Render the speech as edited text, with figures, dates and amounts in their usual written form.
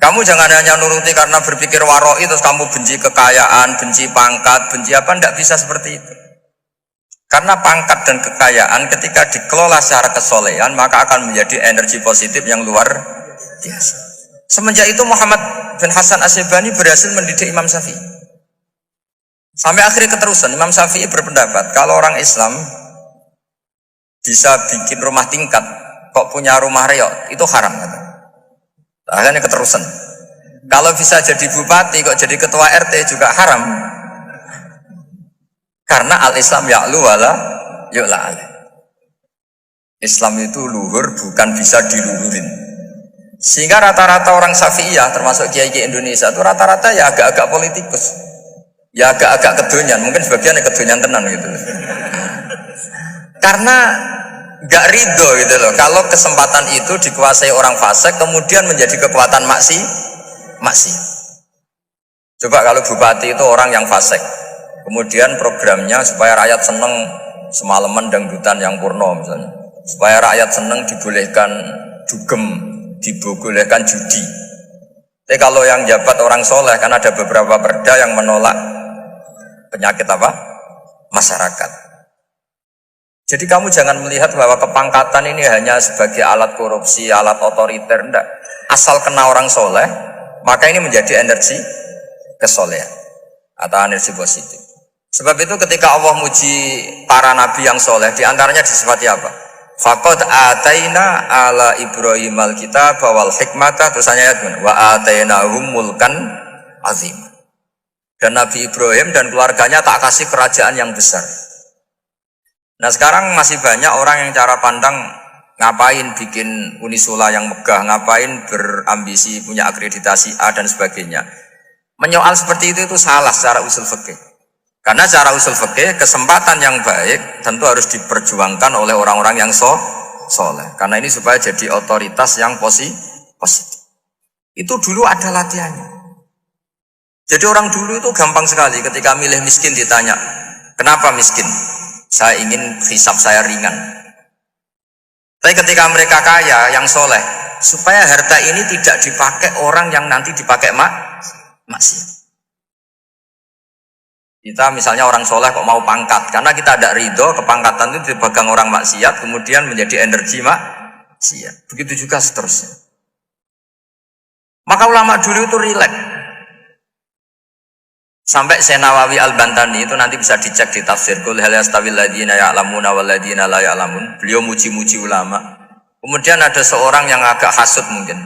Kamu jangan hanya nuruti karena berpikir waroi terus kamu benci kekayaan, benci pangkat, benci apa, tidak bisa seperti itu. Karena pangkat dan kekayaan ketika dikelola secara kesolehan maka akan menjadi energi positif yang luar biasa. Semenjak itu Muhammad bin Hasan Asyibani berhasil mendidik Imam Syafi'i. Sampai akhirnya keterusan Imam Syafi'i berpendapat kalau orang Islam bisa bikin rumah tingkat kok punya rumah reot itu haram. Akhirnya keterusan. Kalau bisa jadi bupati kok jadi ketua RT juga haram. Karena al-Islam ya'lu wala yu'la alaih. Islam itu luhur bukan bisa diluhurin. Sehingga rata-rata orang Syafi'iyah termasuk kiai-kiai Indonesia itu rata-rata ya agak-agak politikus. Ya agak-agak kedonyan, mungkin sebagian yang kedonyan tenan gitu. Karena gak ridho gitu loh kalau kesempatan itu dikuasai orang fasik kemudian menjadi kekuatan maksi. Coba kalau bupati itu orang yang fasik kemudian programnya supaya rakyat seneng semalaman dangdutan yang purno misalnya, supaya rakyat seneng dibolehkan dugem, dibolehkan judi. Tapi kalau yang jabat orang soleh kan ada beberapa perda yang menolak penyakit apa? Masyarakat. Jadi kamu jangan melihat bahwa kepangkatan ini hanya sebagai alat korupsi, alat otoriter, enggak. Asal kena orang soleh, maka ini menjadi energi kesolehan atau energi positif. Sebab itu ketika Allah muji para nabi yang soleh, diantaranya disifati apa? Faqad ataina ala Ibrahim al-kitab wal hikmata, terusannya ayat wa atainahum mulkan azim. Dan Nabi Ibrahim dan keluarganya tak kasih kerajaan yang besar. Nah sekarang masih banyak orang yang cara pandang ngapain bikin unisula yang megah, ngapain berambisi punya akreditasi A dan sebagainya. Menyoal seperti itu salah secara usul fikih. Karena secara usul fikih kesempatan yang baik tentu harus diperjuangkan oleh orang-orang yang soleh. Karena ini supaya jadi otoritas yang positif. Itu dulu ada latihannya. Jadi orang dulu itu gampang sekali ketika milih miskin ditanya, kenapa miskin? Saya ingin hisab saya ringan. Tapi ketika mereka kaya, yang soleh, supaya harta ini tidak dipakai orang yang nanti dipakai maksiat. Kita misalnya orang soleh kok mau pangkat, karena kita ada ridho, kepangkatan itu dipegang orang maksiat, kemudian menjadi energi maksiat. Begitu juga seterusnya. Maka ulama dulu itu rileks. Sampai Nawawi Al-Bantani itu nanti bisa dicek di tafsir Qul hal yastawil ladzina ya'lamuna wal ladzina la ya'lamun. Beliau muji-muji ulama. Kemudian ada seorang yang agak hasud mungkin.